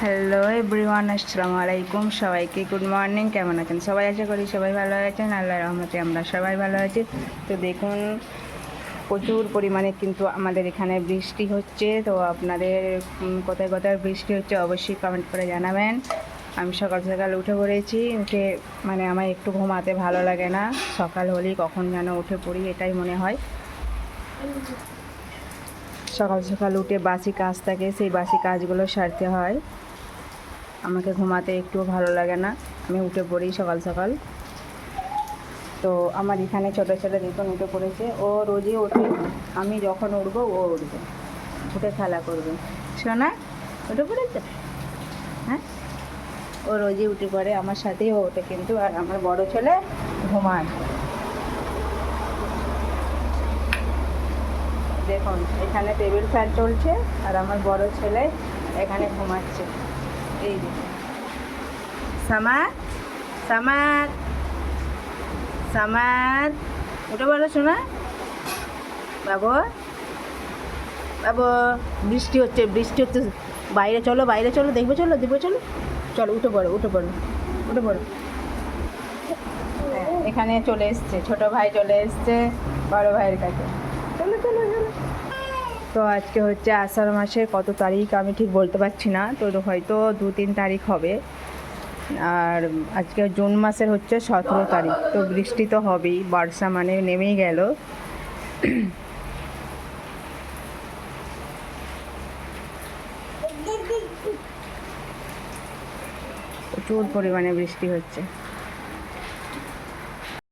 Hello everyone, আসসালামু আলাইকুম। সবাইকে গুড মর্নিং। কেমন আছেন সবাই? আশা করি সবাই ভালো আছেন। আল্লাহর রহমতে আমরা সবাই ভালো আছি। তো দেখুন, প্রচুর পরিমাণে কিন্তু আমাদের এখানে বৃষ্টি হচ্ছে। তো আপনাদের কোথায় কোথায় বৃষ্টি হচ্ছে অবশ্যই কমেন্ট করে জানাবেন। আমি সকাল সকাল উঠে পড়েছি। উঠে মানে আমার একটু ঘুমাতে ভালো লাগে না। সকাল হলেই কখন যেন উঠে পড়ি এটাই মনে হয়। সকাল সকাল উঠে বাসি কাজ থাকে, সেই বাসি কাজগুলো সারতে হয়। আমাকে ঘুমাতে একটুও ভালো লাগে না, আমি উঠে পড়ি সকাল সকাল। তো আমার এখানে ছোটো ছোটো দেখুন উঠে পড়েছে। ও রোজই ওঠে, আমি যখন উঠবো ও উঠবে, উঠে খেলা করবে। শোনা উঠে পড়েছে? হ্যাঁ, ও রোজই উঠে পড়ে আমার সাথেই ও ওঠে কিন্তু। আর আমার বড় ছেলে ঘুমায়। দেখুন এখানে টেবিল ফ্যান চলছে আর আমার বড় ছেলে এখানে ঘুমাচ্ছে। এই দেখুন, সামার সামার সামার, উঠে পড়ো শোনা। বাবু বাবু, বৃষ্টি হচ্ছে বৃষ্টি হচ্ছে, বাইরে চলো বাইরে চলো, দেখবে চলো দেখবে চলো, চলো উঠে পড়ো উঠে পড়ো উঠে পড়ো। এখানে চলে এসছে, ছোটো ভাই চলে এসছে বড় ভাইয়ের কাছে। চলো চলো চলো। তো আজকে হচ্ছে আষাঢ় মাসের কত তারিখ আমি ঠিক বলতে পারছি না, তো হয়তো 2-3 তারিখ হবে। আর আজকে জুন মাসের হচ্ছে 17 তারিখ। তো বৃষ্টি তো হবেই, বর্ষা মানে নেমেই গেল। প্রচুর পরিমাণে বৃষ্টি হচ্ছে।